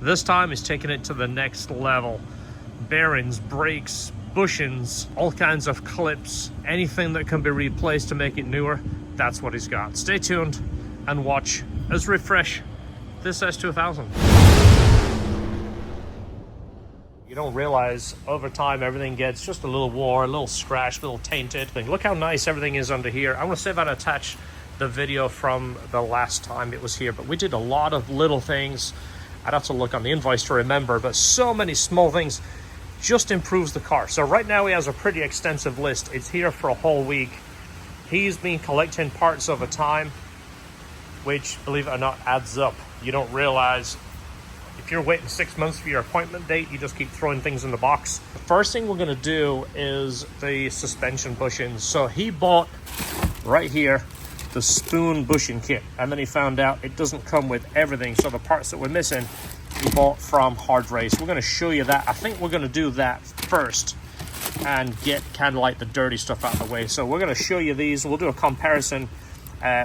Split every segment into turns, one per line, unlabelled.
This time he's taking it to the next level. Bearings, brakes, bushings, all kinds of clips, anything that can be replaced to make it newer, that's what he's got. Stay tuned and watch us refresh this S2000. You don't realize over time everything gets just a little worn, a little scratched, a little tainted. Look how nice everything is under here. I'm gonna see if I can attach the video from the last time it was here, but we did a lot of little things. I'd have to look on the invoice to remember, but so many small things just improves the car. So right now he has a pretty extensive list. It's here for a whole week. He's been collecting parts over time, which, believe it or not, adds up. You don't realize if you're waiting 6 months for your appointment date, you just keep throwing things in the box. The first thing we're gonna do is the suspension bushings. So he bought right here the spoon bushing kit, and then he found out it doesn't come with everything. So the parts that we're missing, he bought from Hard Race. We're gonna show you that. I think we're gonna do that first and get kind of like the dirty stuff out of the way. So we're gonna show you these. We'll do a comparison.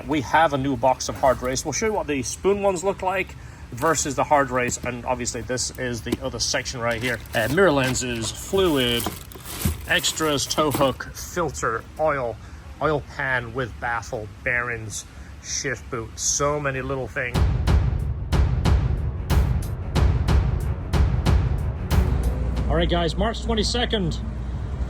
We have a new box of Hard Race. We'll show you what the spoon ones look like versus the Hard Race, and obviously this is the other section right here. Mirror lenses, fluid, extras, tow hook, filter, oil pan with baffle, bearings, shift boot, so many little things. All right guys, March 22nd,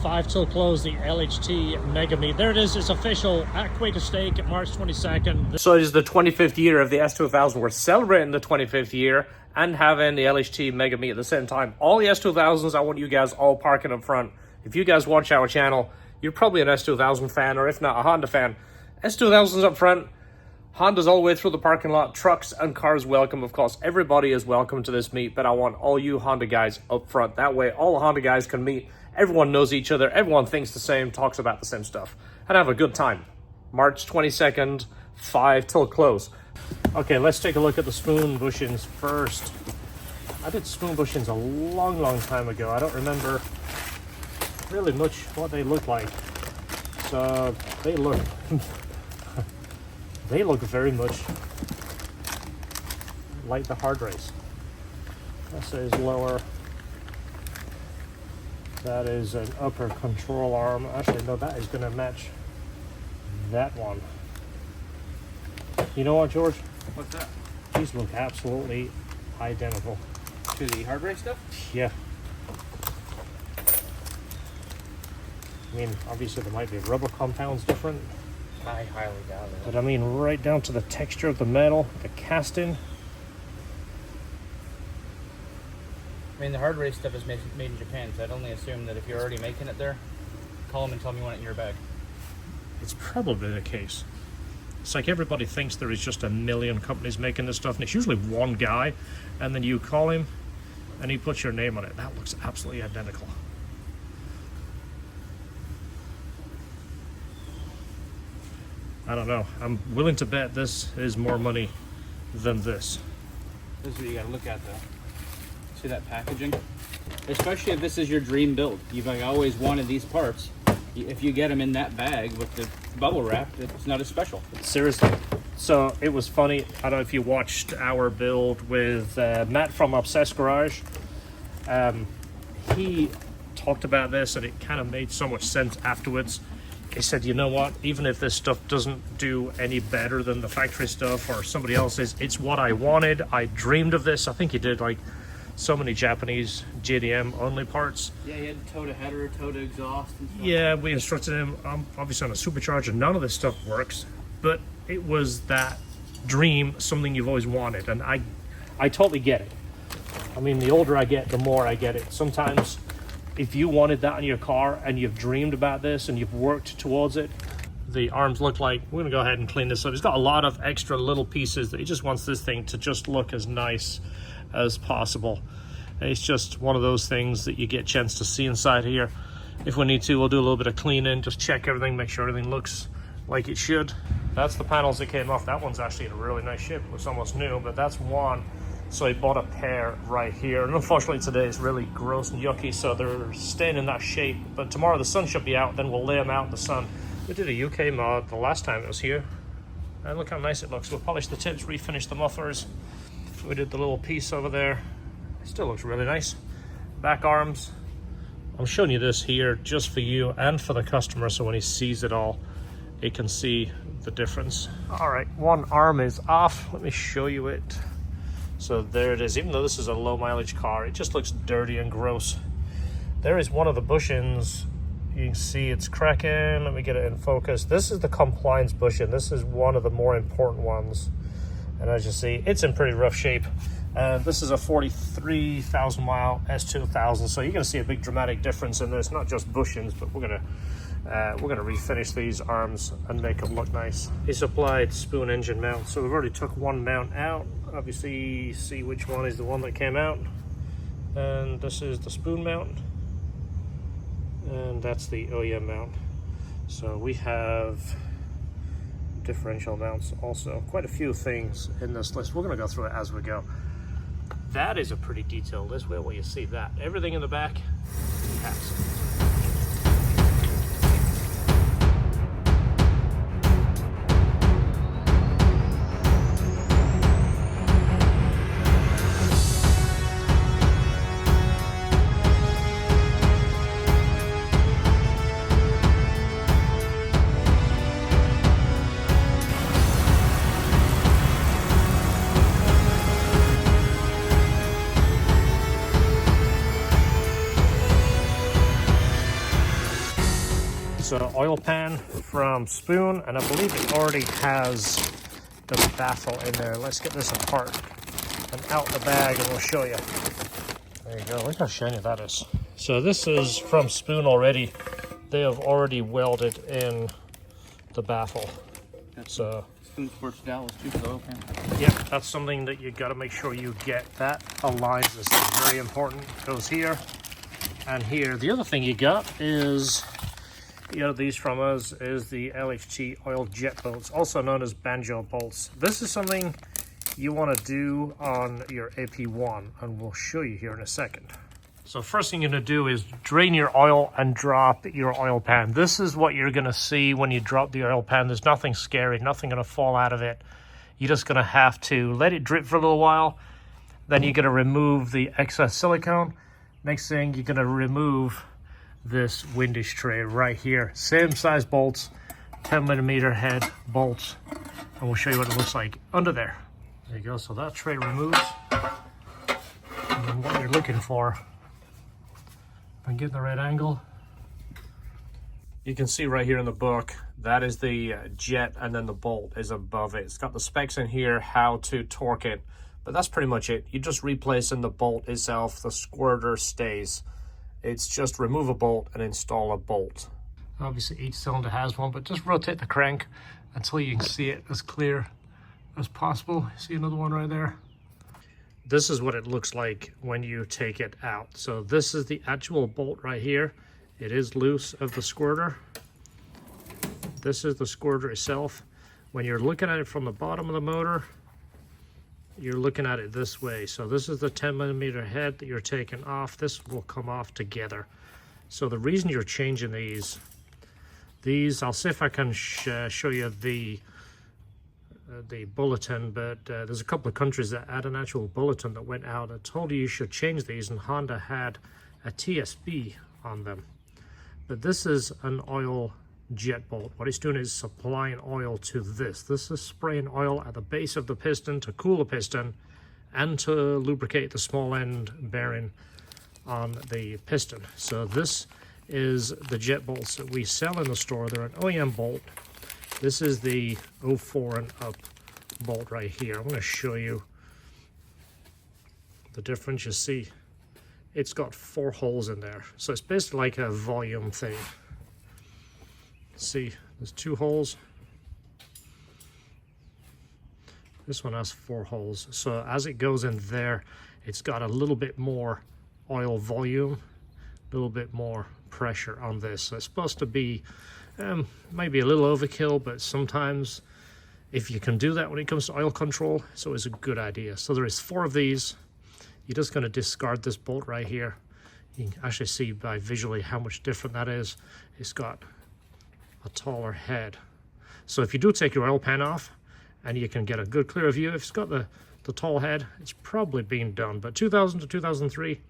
5 till close, the LHT Mega MEET. There it is, it's official, at Quaker Steak, March 22nd. So it is the 25th year of the S2000. We're celebrating the 25th year and having the LHT Mega MEET at the same time. All the S2000s, I want you guys all parking up front. If you guys watch our channel, you're probably an S2000 fan, or if not, a Honda fan. S2000's up front, Honda's all the way through the parking lot, trucks and cars welcome. Of course, everybody is welcome to this meet, but I want all you Honda guys up front. That way, all the Honda guys can meet. Everyone knows each other, everyone thinks the same, talks about the same stuff, and have a good time. March 22nd, 5 till close. Okay, let's take a look at the spoon bushings first. I did spoon bushings a long time ago. I don't remember really much what they look like. So they look they look very much like the Hard Race. This is lower. That is an upper control arm. Actually, no, that is going to match that one. You know what, George?
What's that?
These look absolutely identical.
To the Hard Race stuff?
Yeah. I mean, obviously there might be rubber compounds different.
I highly doubt it.
But I mean, right down to the texture of the metal, the casting.
I mean, the Hard Race stuff is made in Japan, so I'd only assume that if you're already making it there, call them and tell them you want it in your bag.
It's probably the case. It's like everybody thinks there is just a million companies making this stuff, and it's usually one guy, and then you call him, and he puts your name on it. That looks absolutely identical. I don't know. I'm willing to bet this is more money than this.
This is what you gotta look at, though. See that packaging? Especially if this is your dream build. You've always wanted these parts. If you get them in that bag with the bubble wrap, it's not as special.
Seriously. So it was funny. I don't know if you watched our build with Matt from Obsessed Garage. He talked about this, and it kind of made so much sense afterwards. He said, you know what, even if this stuff doesn't do any better than the factory stuff or somebody else's, it's what I wanted. I dreamed of this. I think he did like so many Japanese JDM only parts.
Yeah, he had toe to header, toe to exhaust and stuff. Yeah,
we instructed him, obviously on a supercharger, none of this stuff works, but it was that dream, something you've always wanted, and I totally get it. I mean, the older I get, the more I get it. Sometimes if you wanted that in your car and you've dreamed about this and you've worked towards it, the arms look like, we're gonna go ahead and clean this up. It's got a lot of extra little pieces that he just wants this thing to just look as nice as possible. It's just one of those things that you get a chance to see inside here. If we need to, we'll do a little bit of cleaning, just check everything, make sure everything looks like it should. That's the panels that came off. That one's actually in a really nice shape. It looks almost new, but that's one. So I bought a pair right here, and unfortunately today it's really gross and yucky, so they're staying in that shape. But tomorrow the sun should be out, then we'll lay them out in the sun. We did a UK mod the last time it was here, and look how nice it looks. We'll polish the tips, refinish the mufflers. We did the little piece over there, Still looks really nice. Back arms. I'm showing you this here just for you and for the customer, so when he sees it all, he can see the difference. All right, one arm is off. Let me show you it. So there it is. Even though this is a low mileage car, it just looks dirty and gross. There is one of the bushings. You can see it's cracking. Let me get it in focus. This is the compliance bushing. This is one of the more important ones. And as you see, it's in pretty rough shape. This is a 43,000 mile S2000, so you're going to see a big dramatic difference in this. Not just bushings, but we're going to refinish these arms and make them look nice. He supplied spoon engine mounts, so we've already took one mount out. Obviously, see which one is the one that came out. And this is the spoon mount, and that's the OEM mount. So we have differential mounts also. Quite a few things in this list. We're going to go through it as we go. That is a pretty detailed list. Where will you see that? Everything in the back, caps. It's an oil pan from Spoon, and I believe it already has the baffle in there. Let's get this apart and out the bag, and we'll show you. There you go. Look how shiny that is. So this is from Spoon already. They have already welded in the baffle. So
Spoon Sports Dallas too for the oil pan.
yeah, that's something that you got to make sure you get. That aligns. This is very important. Goes here and here. The other thing you got is, these from us is the LHT oil jet bolts, also known as banjo bolts. This is something you want to do on your AP1, and we'll show you here in a second. So first thing you're going to do is drain your oil and drop your oil pan. This is what you're going to see when you drop the oil pan. There's nothing scary, nothing going to fall out of it. You're just going to have to let it drip for a little while. Then you're going to remove the excess silicone. Next thing, you're going to remove this windage tray right here. Same size bolts, 10mm head bolts, and we'll show you what it looks like under there. There you go. So that tray removes. And then what you're looking for, if I get the right angle, you can see right here in the book, that is the jet, and then the bolt is above it. It's got the specs in here, how to torque it, but that's pretty much it. You just replace in the bolt itself, the squirter stays. It's just remove a bolt and install a bolt. Obviously each cylinder has one, but just rotate the crank until you can see it as clear as possible. See another one right there? This is what it looks like when you take it out. So this is the actual bolt right here. It is loose of the squirter. This is the squirter itself. When you're looking at it from the bottom of the motor, you're looking at it this way. So this is the 10mm head that you're taking off. This will come off together. So the reason you're changing these, I'll see if I can show you the bulletin, but there's a couple of countries that had an actual bulletin that went out and told you should change these, and Honda had a TSB on them. But this is an oil jet bolt. What it's doing is supplying oil to this. This is spraying oil at the base of the piston to cool the piston and to lubricate the small end bearing on the piston. So this is the jet bolts that we sell in the store. They're an OEM bolt. This is the 04 and up bolt right here. I'm going to show you the difference. You see, it's got 4 holes in there. So it's basically like a volume thing. See, there's 2 holes. This one has 4 holes. So as it goes in there, it's got a little bit more oil volume, a little bit more pressure on this. So it's supposed to be maybe a little overkill, but sometimes if you can do that when it comes to oil control, it's always a good idea. So there is 4 of these. You're just going to discard this bolt right here. You can actually see by visually how much different that is. It's got a taller head. So if you do take your oil pan off and you can get a good clear view, if it's got the the tall head, it's probably been done. But 2000 to 2003,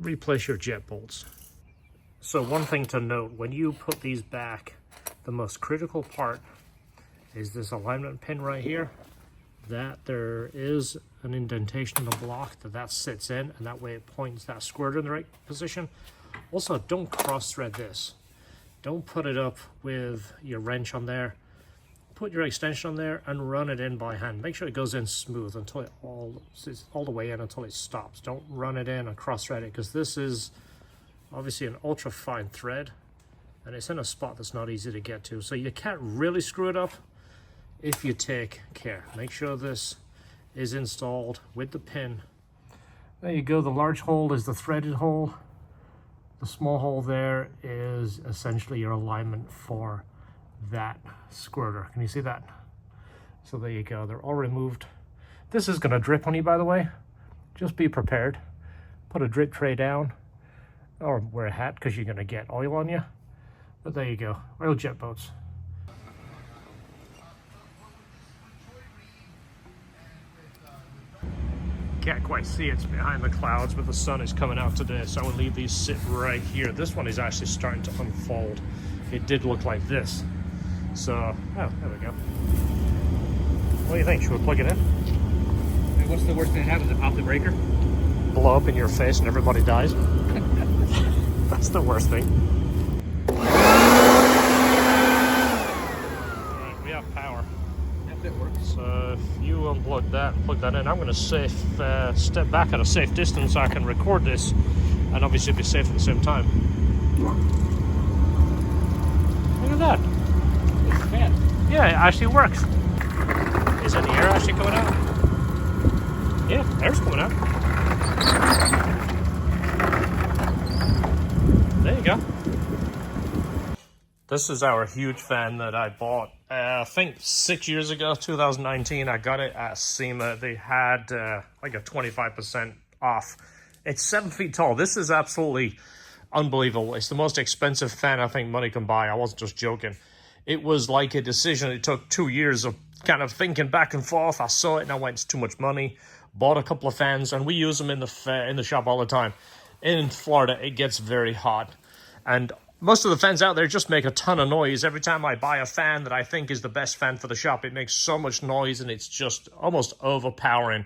replace your jet bolts. So one thing to note, when you put these back, the most critical part is this alignment pin right here. That there is an indentation in the block that sits in, and that way it points that squirter in the right position. Also, don't cross thread this. Don't put it up with your wrench on there. Put your extension on there and run it in by hand. Make sure it goes in smooth until it all the way in until it stops. Don't run it in and cross thread it, because this is obviously an ultra fine thread and it's in a spot that's not easy to get to. So you can't really screw it up if you take care. Make sure this is installed with the pin. There you go. The large hole is the threaded hole. The small hole there is essentially your alignment for that squirter. Can you see that? So there you go. They're all removed. This is going to drip on you, by the way. Just be prepared. Put a drip tray down or wear a hat because you're going to get oil on you. But there you go. Oil jet boats. Can't quite see it's behind the clouds, but the sun is coming out today, so I will leave these sit right here. This one is actually starting to unfold. It did look like this. So, oh, there we go. What do you think? Should we plug it in?
And what's the worst thing that happens? It pop the breaker?
Blow up in your face and everybody dies? That's the worst thing. Alright, we have power.
If it works.
So if you unplug that and plug that in, I'm going to step back at a safe distance so I can record this and obviously be safe at the same time. Look at that.
It's a fan.
Yeah, it actually works. Is any air actually coming out? Yeah, air's coming out. There you go. This is our huge fan that I bought, I think 6 years ago, 2019. I got it at SEMA. They had like a 25% off. It's 7 feet tall. This is absolutely unbelievable. It's the most expensive fan I think money can buy. I wasn't just joking. It was like a decision. It took 2 years of kind of thinking back and forth. I saw it and I went, it's too much money. Bought a couple of fans and we use them in the shop all the time. In Florida, it gets very hot. And most of the fans out there just make a ton of noise. Every time I buy a fan that I think is the best fan for the shop, it makes so much noise and it's just almost overpowering,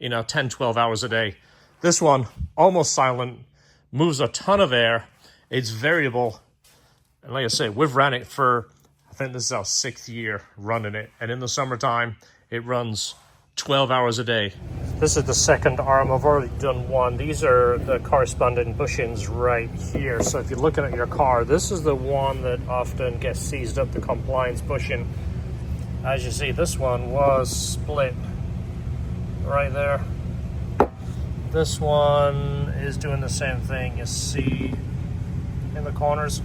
10, 12 hours a day. This one, almost silent, moves a ton of air. It's variable. And like I say, we've ran it for, I think this is our 6th year running it. And in the summertime, it runs 12 hours a day. This is the second arm. I've already done one. These are the corresponding bushings right here. So if you're looking at your car, this is the one that often gets seized up, the compliance bushing. As you see, this one was split right there. This one is doing the same thing. You see in the corners.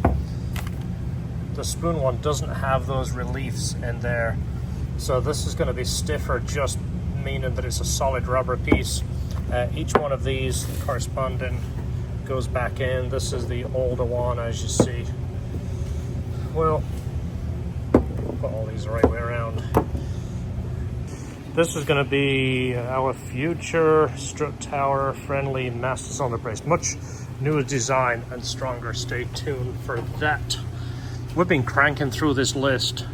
The spoon one doesn't have those reliefs in there. So this is going to be stiffer, just meaning that it's a solid rubber piece. Each one of these corresponding goes back in. This is the older one, as you see. Well, put all these the right way around. This is going to be our future strut tower friendly master cylinder brace. Much newer design and stronger. Stay tuned for that. We've been cranking through this list.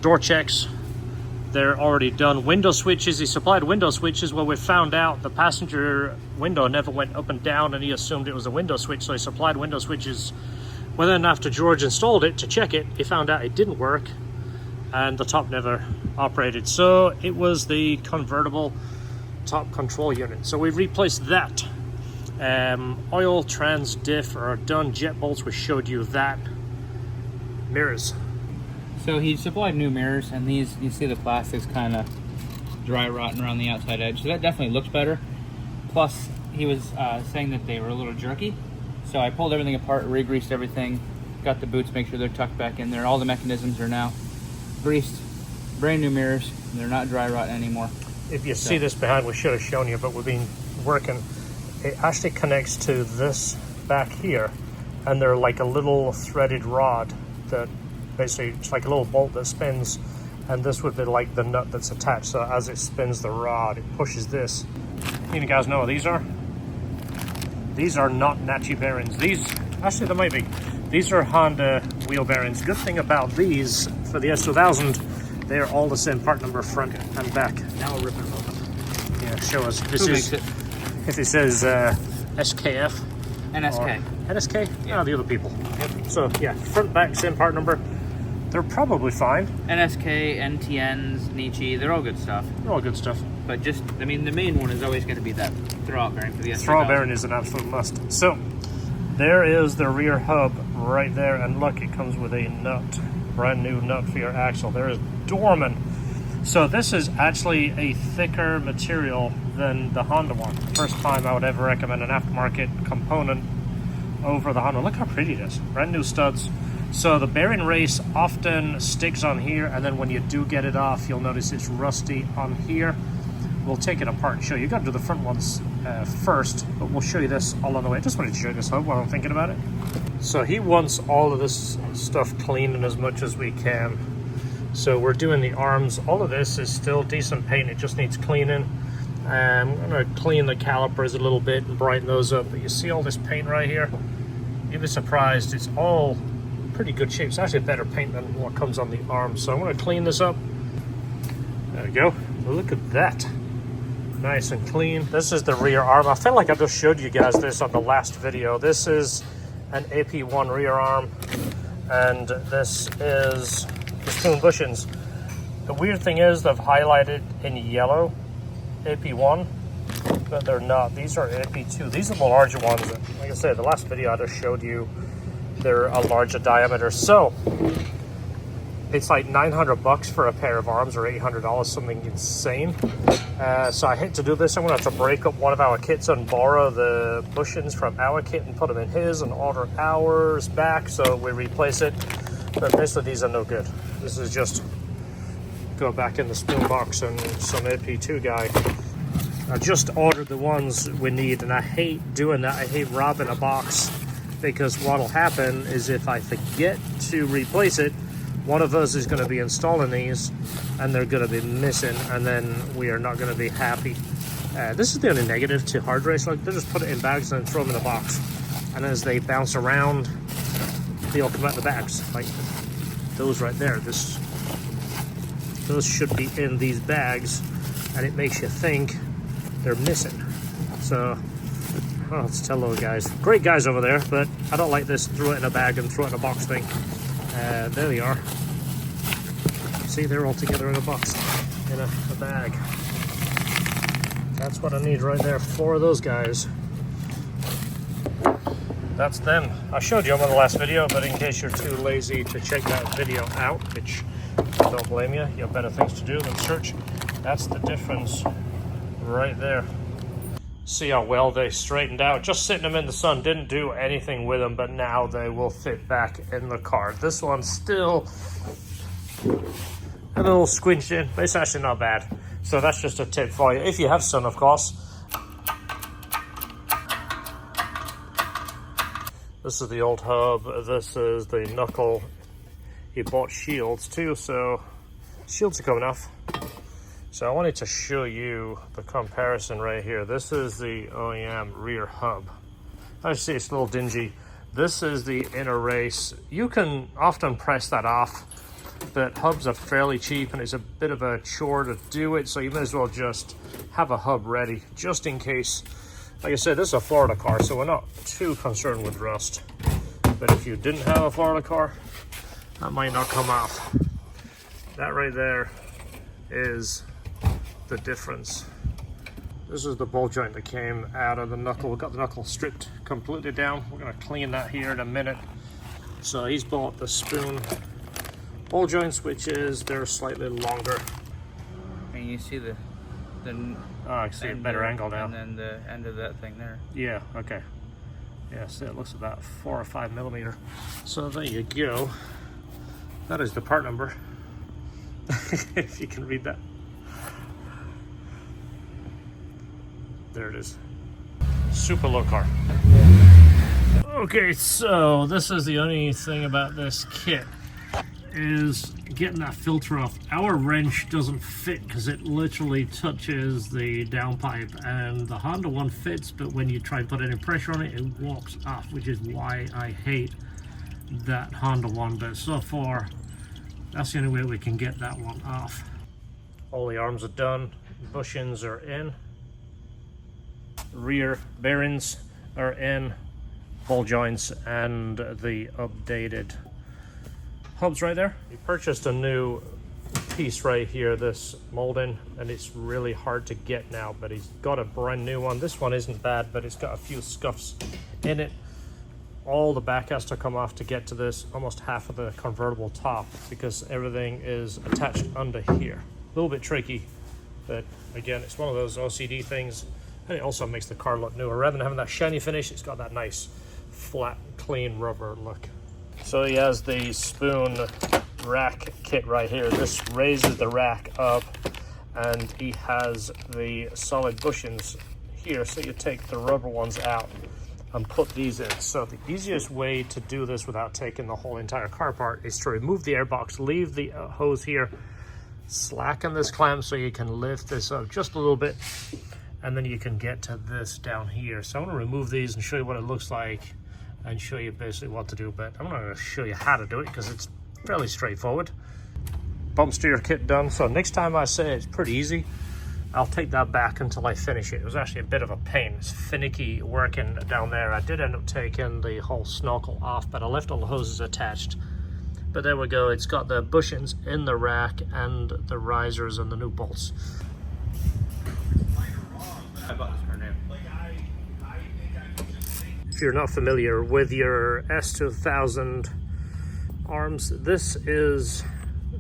Door checks, they're already done. Window switches, he supplied window switches. Well, we found out the passenger window never went up and down and he assumed it was a window switch, so he supplied window switches. Well, then after George installed it to check it, he found out it didn't work and the top never operated. So it was the convertible top control unit. So we replaced that. Oil, trans, diff are done. Jet bolts, we showed you that. Mirrors.
So he supplied new mirrors, and these, you see the plastic's kind of dry rotting around the outside edge, so that definitely looks better. Plus, he was saying that they were a little jerky, so I pulled everything apart, re-greased everything, got the boots, make sure they're tucked back in there. All the mechanisms are now greased, brand new mirrors, and they're not dry rotting anymore.
If you see this behind, we should have shown you, but we've been working. It actually connects to this back here, and they're like a little threaded rod that basically it's like a little bolt that spins, and this would be like the nut that's attached. So as it spins the rod, it pushes this. You guys know what these are? These are not Nachi bearings. These, actually, they might be. These are Honda wheel bearings. Good thing about these for the S2000, they are all the same part number, front and back.
Now we're ripping them open.
Yeah, show us. This is, if it says SKF.
NSK.
NSK? Yeah, the other people. Yep. So yeah, front, back, same part number. They're probably fine.
NSK, NTNs, Nietzsche, they're all good stuff.
They're all good stuff.
But just, I mean, the main one is always going to be that throwout bearing for the S2000.
Throwout bearing is an absolute must. So there is the rear hub right there, and look, it comes with a nut, brand new nut for your axle. There is Dorman. So this is actually a thicker material than the Honda one. First time I would ever recommend an aftermarket component over the Honda. Look how pretty it is. Brand new studs. So the bearing race often sticks on here, and then when you do get it off, you'll notice it's rusty on here. We'll take it apart and show you. You got to do the front ones first, but we'll show you this all on the way. I just wanted to show you this hub while I'm thinking about it. So he wants all of this stuff cleaned as much as we can. So we're doing the arms. All of this is still decent paint. It just needs cleaning. I'm going to clean the calipers a little bit and brighten those up. But you see all this paint right here? You'd be surprised. It's all pretty good shape. It's actually better paint than what comes on the arms. So I'm going to clean this up. There we go. Look at that. Nice and clean. This is the rear arm. I feel like I just showed you guys this on the last video. This is an AP1 rear arm, and this is the spoon bushings. The weird thing is they've highlighted in yellow AP1, but they're not. These are AP2. These are the larger ones. Like I said, the last video I just showed you, they're a larger diameter. So it's like $900 for a pair of arms, or $800, something insane. So I hate to do this. I'm gonna have to break up one of our kits and borrow the bushings from our kit and put them in his and order ours back so we replace it. But basically these are no good. This is just go back in the spoon box and some AP2 guy. I just ordered the ones we need, and I hate doing that. I hate robbing a box, because what'll happen is if I forget to replace it, one of us is going to be installing these and they're going to be missing, and then we are not going to be happy. This is the only negative to hard race. Like, they just put it in bags and throw them in a box, and as they bounce around, they'll come out the bags. Like those right there. Those should be in these bags, and it makes you think they're missing. So I'll have to tell those guys. Great guys over there, but I don't like this throw it in a bag and throw it in a box thing. There they are. See, they're all together in a box, in a bag. That's what I need right there. 4 of those guys. That's them. I showed you them in the last video, but in case you're too lazy to check that video out, which I don't blame you, you have better things to do than search. That's the difference right there. See how well they straightened out. Just sitting them in the sun didn't do anything with them, but now they will fit back in the car. This one's still a little squinched in, but it's actually not bad. So that's just a tip for you, if you have sun, of course. This is the old hub. This is the knuckle. He bought shields too, so shields are coming off. So I wanted to show you the comparison right here. This is the OEM rear hub. As you see, it's a little dingy. This is the inner race. You can often press that off, but hubs are fairly cheap and it's a bit of a chore to do it, so you may as well just have a hub ready, just in case. Like I said, this is a Florida car, so we're not too concerned with rust. But if you didn't have a Florida car, that might not come off. That right there is the difference. This is the ball joint that came out of the knuckle. We've got the knuckle stripped completely down. We're going to clean that here in a minute. So he's bought the spoon ball joints, which is they're slightly longer.
And you see the
oh, I can see a better angle now.
And then the end of that thing there.
Yeah, okay. Yeah, so it looks about 4 or 5 millimeter. So there you go. That is the part number. If you can read that. There it is. Super low car. Okay, so this is the only thing about this kit is getting that filter off. Our wrench doesn't fit because it literally touches the downpipe, and the Honda one fits, but when you try to put any pressure on it, it walks off, which is why I hate that Honda one. But so far, that's the only way we can get that one off. All the arms are done, bushings are in, rear bearings are in, ball joints, and the updated hubs right there. We purchased a new piece right here, this molding, and it's really hard to get now, but he's got a brand new one. This one isn't bad, but it's got a few scuffs in it. All the back has to come off to get to this, almost half of the convertible top, because everything is attached under here. A little bit tricky, but again, it's one of those OCD things, and it also makes the car look newer. Rather than having that shiny finish, it's got that nice flat, clean rubber look. So he has the spoon rack kit right here. This raises the rack up, and he has the solid bushings here, so you take the rubber ones out and put these in. So the easiest way to do this without taking the whole entire car apart is to remove the airbox, leave the hose here, slacken this clamp so you can lift this up just a little bit, and then you can get to this down here. So I'm going to remove these and show you what it looks like and show you basically what to do, but I'm not going to show you how to do it because it's fairly straightforward. Bump steer kit done. So next time I say it's pretty easy, I'll take that back until I finish it. It was actually a bit of a pain. It's finicky working down there. I did end up taking the whole snorkel off, but I left all the hoses attached. But there we go. It's got the bushings in the rack and the risers and the new bolts. If you're not familiar with your S2000 arms, this is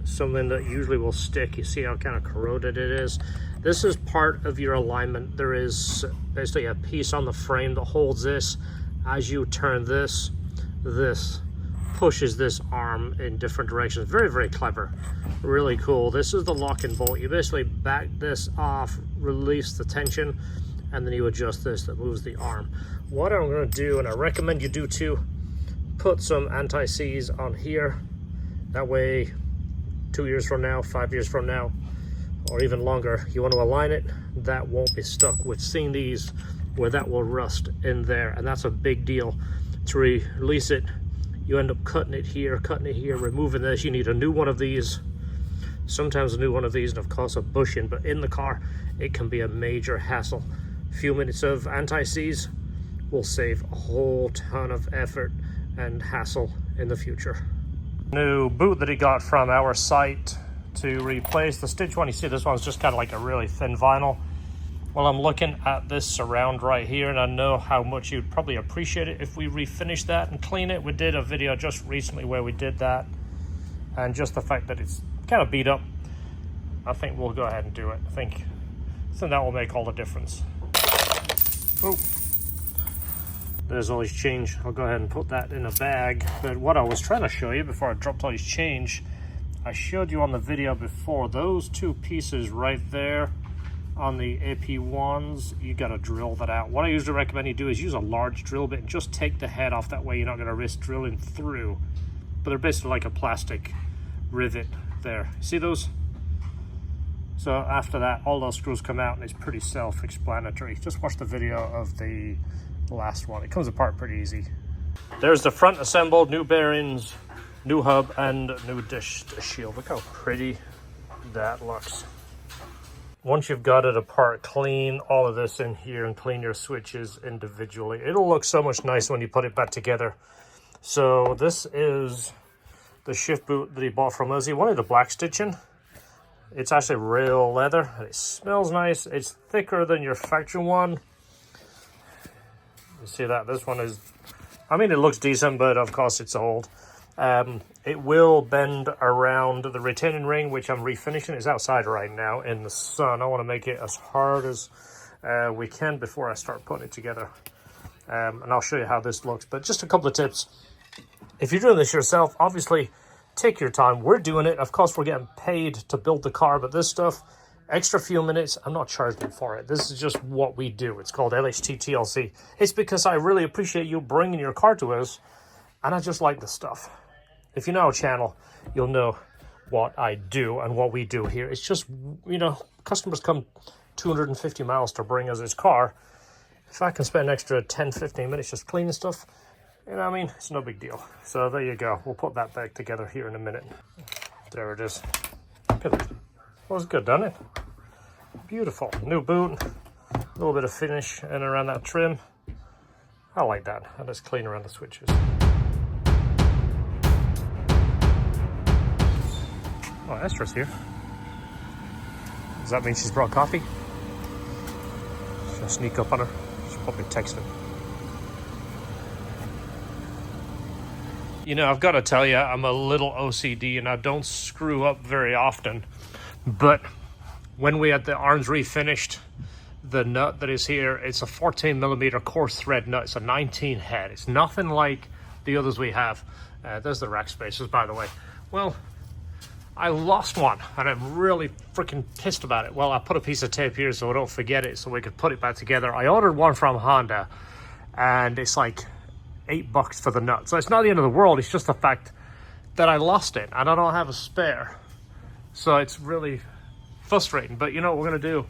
something that usually will stick. You see how kind of corroded it is. This is part of your alignment. There is basically a piece on the frame that holds this. As you turn this, this pushes this arm in different directions. Very, very clever. Really cool. This is the locking bolt. You basically back this off, release the tension, and then you adjust this, that moves the arm. What I'm going to do, and I recommend you do too, put some anti-seize on here. That way 2 years from now, 5 years from now, or even longer, you want to align it, that won't be stuck. We've seen these where that will rust in there, and that's a big deal. To release it, you end up cutting it here, removing this. You need a new one of these, sometimes a new one of these, and of course a bushing, but in the car it can be a major hassle. A few minutes of anti-seize will save a whole ton of effort and hassle in the future. New boot that he got from our site to replace the stitch one. You see this one's just kind of like a really thin vinyl. Well, I'm looking at this surround right here, and I know how much you'd probably appreciate it if we refinish that and clean it. We did a video just recently where we did that, and just the fact that it's kind of beat up, I think we'll go ahead and do it. I think that will make all the difference. Oh, there's all his change. I'll go ahead and put that in a bag. But what I was trying to show you before I dropped all his change, I showed you on the video before, those two pieces right there on the AP1s, you got to drill that out. What I usually recommend you do is use a large drill bit and just take the head off. That way you're not going to risk drilling through. But they're basically like a plastic rivet there. See those? So after that, all those screws come out, and it's pretty self-explanatory. Just watch the video of the last one. It comes apart pretty easy. There's the front assembled, new bearings, new hub, and new dish shield. Look how pretty that looks. Once you've got it apart, clean all of this in here and clean your switches individually. It'll look so much nicer when you put it back together. So this is the shift boot that he bought from us. He wanted the black stitching. It's actually real leather, and it smells nice. It's thicker than your factory one. You see that? This one is, I mean, it looks decent, but of course it's old. It will bend around the retaining ring, which I'm refinishing. It's outside right now in the sun. I want to make it as hard as we can before I start putting it together. And I'll show you how this looks. But just a couple of tips. If you're doing this yourself, obviously take your time. We're doing it. Of course, we're getting paid to build the car, but this stuff, extra few minutes, I'm not charging for it. This is just what we do. It's called LHT TLC. It's because I really appreciate you bringing your car to us, and I just like the stuff. if you know our channel, you'll know what I do and what we do here. It's just, you know, customers come 250 miles to bring us his car. If I can spend an extra 10-15 minutes just cleaning stuff, you know what I mean, it's no big deal. So there you go. We'll put that back together here in a minute. There it is. Look at it. Well, it's good, doesn't it? Beautiful. New boot. A little bit of finish and around that trim. I like that. And it's clean around the switches. Oh, Esther's here. Does that mean she's brought coffee? Should I sneak up on her? She'll probably text him. You know, I've got to tell you, I'm a little OCD and I don't screw up very often. But when we had the arms refinished, the nut that is here, it's a 14mm coarse thread nut. It's a 19 head. It's nothing like the others we have. There's the rack spacers, by the way. Well, I lost one and I'm really freaking pissed about it. Well, I put a piece of tape here so I don't forget it, so we could put it back together. I ordered one from Honda and it's like $8 for the nut. So it's not the end of the world. It's just the fact that I lost it and I don't have a spare. So it's really frustrating. But you know what we're going to do?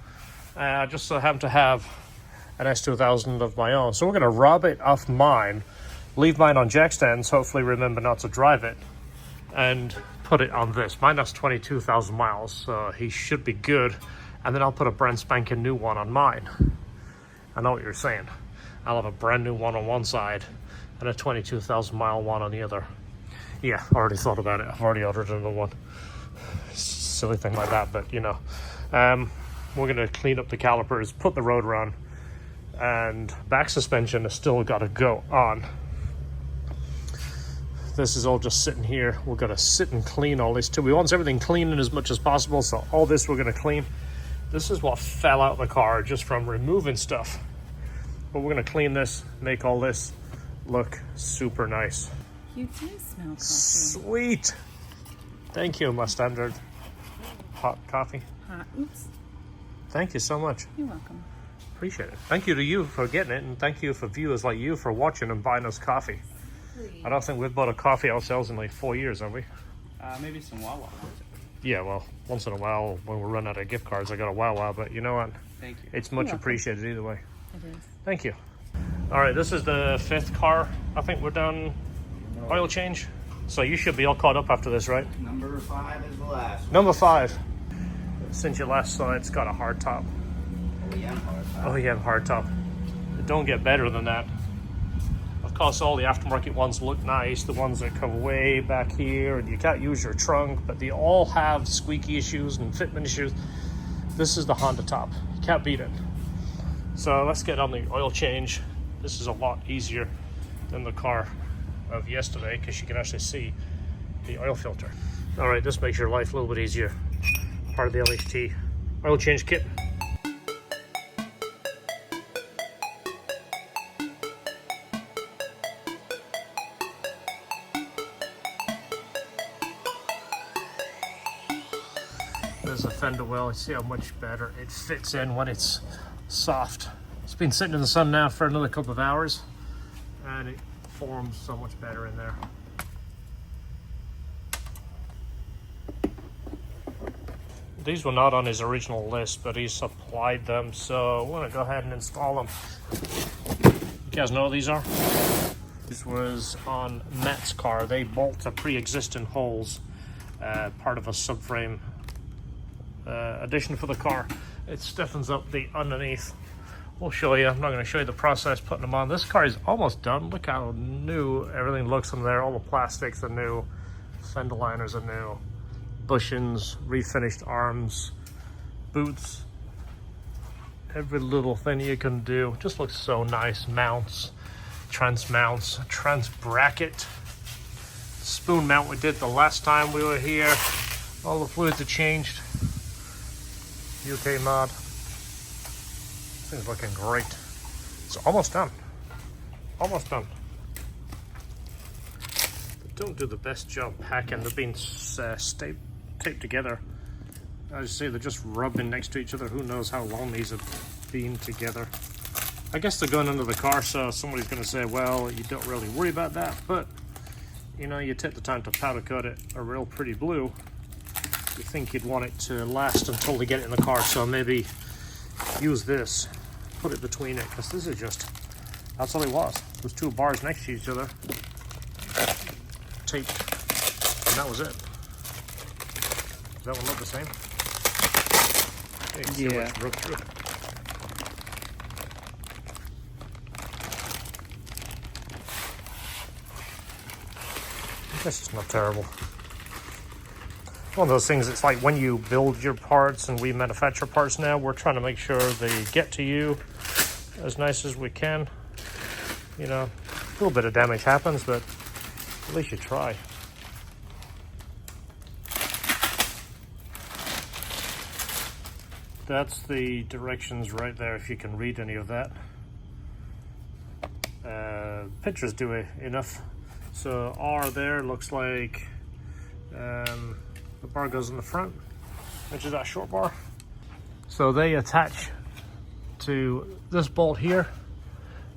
I just so happen to have an S2000 of my own. So we're going to rob it off mine, leave mine on jack stands, hopefully remember not to drive it, and put it on this. Mine has 22,000 miles, so he should be good. And then I'll put a brand spanking new one on mine. I know what you're saying. I'll have a brand new one on one side and a 22,000 mile one on the other. Yeah, I already thought about it. I've already ordered another one. Silly thing like that, but you know. We're going to clean up the calipers, put the rotor on, and back suspension has still got to go on. This is all just sitting here. We're going to sit and clean all this too. We want everything cleaning as much as possible, so all this we're going to clean. This is what fell out of the car just from removing stuff. But we're going to clean this, make all this look super nice.
You do smell coffee.
Sweet. Thank you, my standard hot coffee.
Hot. Oops.
Thank you so much.
You're welcome.
Appreciate it. Thank you to you for getting it, and thank you for viewers like you for watching and buying us coffee.
Please.
I don't think we've bought a coffee ourselves in like 4 years, have we?
Maybe some Wawa.
Yeah, well, once in a while when we run out of gift cards, I got a Wawa, but you know what?
Thank you.
It's much
You're welcome.
appreciated either way.
It is.
Thank you. All right, this is the 5th car. I think we're done oil change. So you should be all caught up after this, right?
Number 5 is the last one.
Number 5. Since you last saw it, it's got a hard top.
OEM hard top.
OEM hard top. It don't get better than that. Of course, all the aftermarket ones look nice. The ones that come way back here, and you can't use your trunk, but they all have squeaky issues and fitment issues. This is the Honda top. You can't beat it. So let's get on the oil change. This is a lot easier than the car of yesterday because you can actually see the oil filter. All right, this makes your life a little bit easier. Part of the LHT oil change kit. There's a fender well. See how much better it fits in when it's soft. It's been sitting in the sun now for another couple of hours and it forms so much better in there. These were not on his original list, but he supplied them, so I'm gonna go ahead and install them. You guys know what these are? This was on Matt's car. They bolt to pre-existing holes, part of a subframe addition for the car. It stiffens up the underneath. We'll show you. I'm not going to show you the process putting them on. This car is almost done. Look how new everything looks in there. All the plastics are new. Fender liners are new. Bushings, refinished arms, boots. Every little thing you can do. Just looks so nice. Mounts, trans mounts, trans bracket. Spoon mount we did the last time we were here. All the fluids are changed. UK mod. Thing's looking great. It's almost done. Almost done. They don't do the best job packing. They've been taped together. As you see, they're just rubbing next to each other. Who knows how long these have been together. I guess they're going under the car, so somebody's going to say, well, you don't really worry about that. But you know, you take the time to powder coat it a real pretty blue, you think you'd want it to last until they get it in the car. So maybe use this, put it between it, because this is just, that's all it was. It was 2 bars next to each other, taped, and that was it. Does that one look the same? Okay,
Yeah.
Rub through. This is not terrible. One of those things, it's like when you build your parts and we manufacture parts now, we're trying to make sure they get to you as nice as we can. You know, a little bit of damage happens, but at least you try. That's the directions right there, if you can read any of that. Pictures do enough. So R there looks like the bar goes in the front, which is that short bar. So they attach to this bolt here,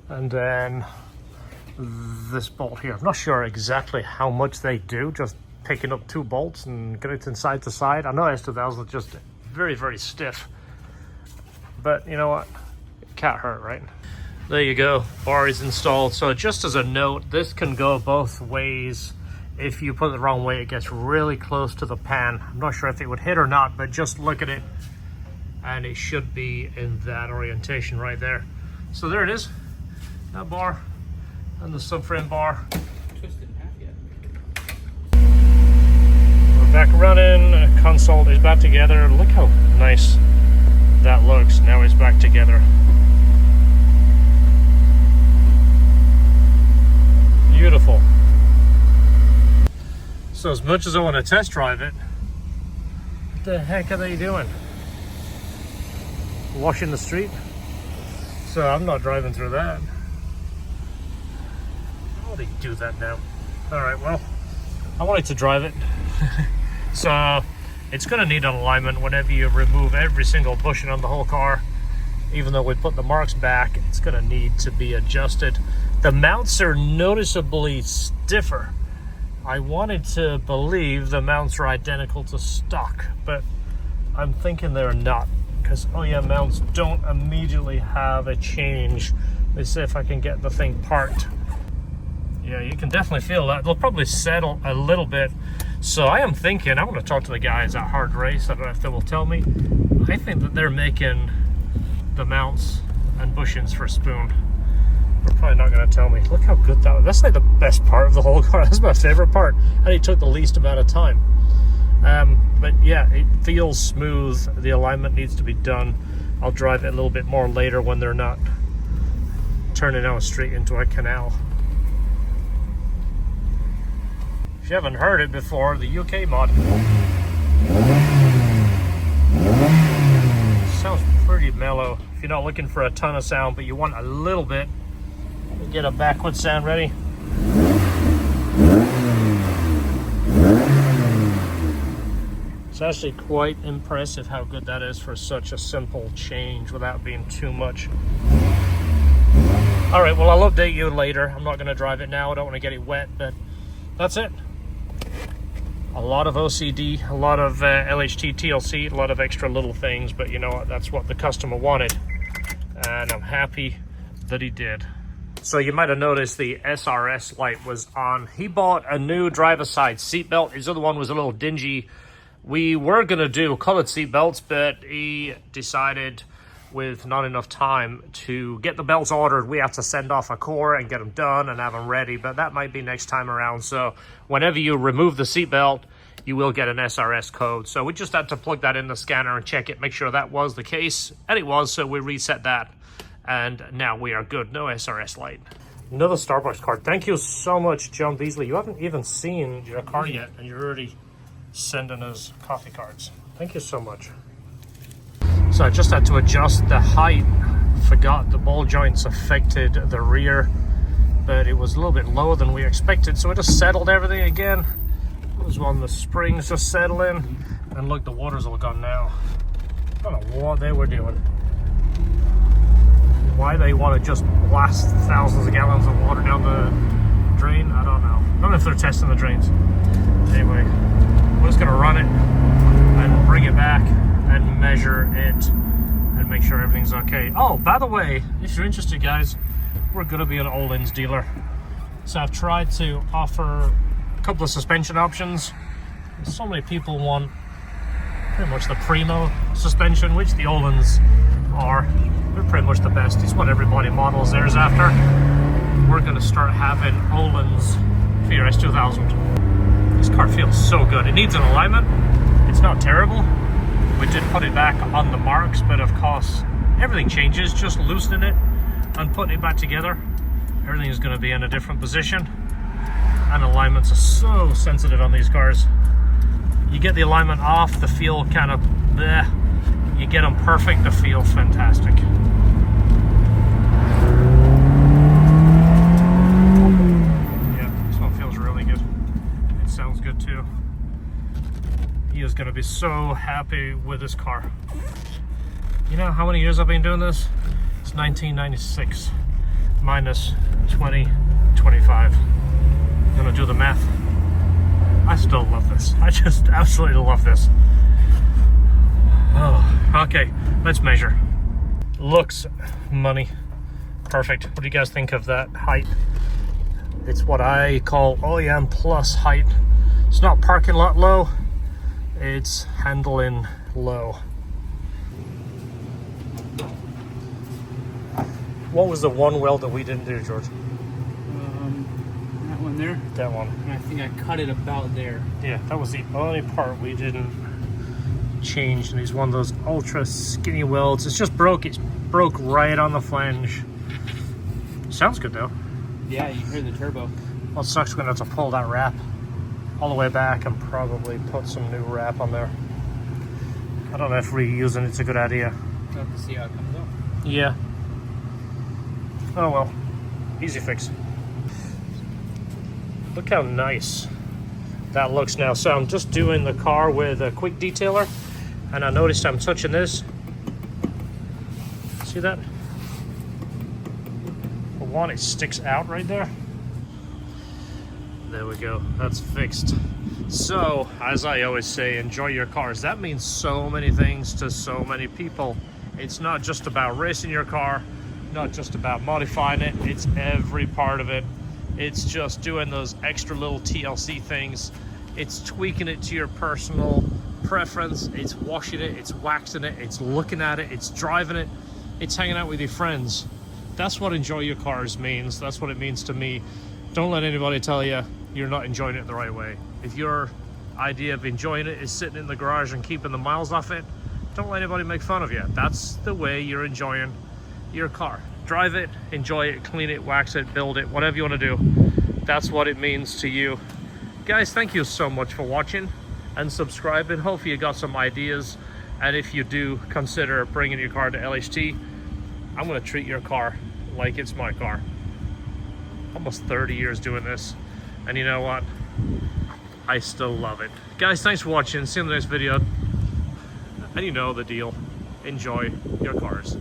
and then this bolt here. I'm not sure exactly how much they do, just picking up 2 bolts and connecting side to side. I know S2000 is just very, very stiff, but you know what? It can't hurt, right? There you go, bar is installed. So just as a note, this can go both ways. If you put it the wrong way, it gets really close to the pan. I'm not sure if it would hit or not, but just look at it and it should be in that orientation right there. So there it is, that bar and the subframe bar.
Twisted in half yet.
We're back running, console is back together. Look how nice that looks. Now it's back together. Beautiful. So as much as I want to test drive it, what the heck are they doing? Washing the street? So I'm not driving through that. How do they do that now? Alright, well, I wanted to drive it. So it's going to need an alignment whenever you remove every single bushing on the whole car. Even though we put the marks back, it's going to need to be adjusted. The mounts are noticeably stiffer. I wanted to believe the mounts are identical to stock, but I'm thinking they're not, because OEM mounts don't immediately have a change. Let's see if I can get the thing parked. Yeah, you can definitely feel that. They'll probably settle a little bit. So I am thinking, I want to talk to the guys at Hard Race. I don't know if they will tell me. I think that they're making the mounts and bushings for Spoon. They're probably not going to tell me. Look how good that was. That's like the best part of the whole car. That's my favorite part. And it took the least amount of time. But yeah, it feels smooth. The alignment needs to be done. I'll drive it a little bit more later when they're not turning out straight into a canal. If you haven't heard it before, the UK mod sounds pretty mellow. If you're not looking for a ton of sound, but you want a little bit, get a backward sound ready. It's actually quite impressive how good that is for such a simple change without being too much. All right, well, I'll update you later. I'm not going to drive it now. I don't want to get it wet, but that's it. A lot of OCD, a lot of LHT TLC, a lot of extra little things, but you know what? That's what the customer wanted, and I'm happy that he did. So you might have noticed the SRS light was on. He bought a new driver's side seatbelt. His other one was a little dingy. We were going to do colored seatbelts, but he decided with not enough time to get the belts ordered. We have to send off a core and get them done and have them ready, but that might be next time around. So whenever you remove the seatbelt, you will get an SRS code. So we just had to plug that in the scanner and check it, make sure that was the case, and it was, so we reset that. And now we are good. No SRS light. Another Starbucks card. Thank you so much, John Beasley. You haven't even seen your car yet, and you're already sending us coffee cards. Thank you so much. So I just had to adjust the height. Forgot the ball joints affected the rear, but it was a little bit lower than we expected. So I just settled everything again. It was when the springs just settle in, and look, the water's all gone now. I don't know what they were doing. Why they want to just blast thousands of gallons of water down the drain? I don't know. I don't know if they're testing the drains. Anyway, we're just gonna run it and bring it back and measure it and make sure everything's okay. Oh, by the way, if you're interested, guys, we're gonna be an Öhlins dealer. So I've tried to offer a couple of suspension options. So many people want pretty much the primo suspension, which the Öhlins are. They're pretty much the best. It's what everybody models theirs after. We're gonna start having Öhlins for your S2000. This car feels so good. It needs an alignment. It's not terrible. We did put it back on the marks, but of course, everything changes. Just loosening it and putting it back together, everything is gonna be in a different position. And alignments are so sensitive on these cars. You get the alignment off, the feel kind of bleh. You get them perfect, the feel fantastic. Yeah, this one feels really good. It sounds good too. He is gonna be so happy with this car. You know how many years I've been doing this? It's 1996 minus 2025. I'm gonna do the math. I still love this. I just absolutely love this. Oh, okay, let's measure. Looks money. Perfect. What do you guys think of that height? It's what I call OEM plus height. It's not parking lot low, it's handling low. What was the one weld that we didn't do, George?
That one there.
That one.
And I think I cut it about there.
Yeah, that was the only part we didn't change. And he's one of those ultra skinny welds. It's just broke. It's broke right on the flange. Sounds good though.
Yeah, you hear the turbo.
Well, it sucks. We're gonna have to pull that wrap all the way back and probably put some new wrap on there. I don't know if reusing it's a good idea.
We'll have to see how it comes out.
Yeah. Oh well. Easy fix. Look how nice that looks now. So I'm just doing the car with a quick detailer, and I noticed I'm touching this. See that? For one, it sticks out right there. There we go. That's fixed. So, as I always say, enjoy your cars. That means so many things to so many people. It's not just about racing your car, not just about modifying it. It's every part of it. It's just doing those extra little TLC things. It's tweaking it to your personal preference. It's washing it, it's waxing it, it's looking at it, it's driving it, it's hanging out with your friends. That's what enjoy your cars means. That's what it means to me. Don't let anybody tell you you're not enjoying it the right way. If your idea of enjoying it is sitting in the garage and keeping the miles off it, don't let anybody make fun of you. That's the way you're enjoying your car. Drive it, enjoy it, clean it, wax it, build it, whatever you want to do. That's what it means to you. Guys, thank you so much for watching and subscribing. Hopefully you got some ideas, and if you do, consider bringing your car to LHT. I'm going to treat your car like it's my car. Almost 30 years doing this, and you know what? I still love it. Guys, thanks for watching. See you in the next video. And you know the deal. Enjoy your cars.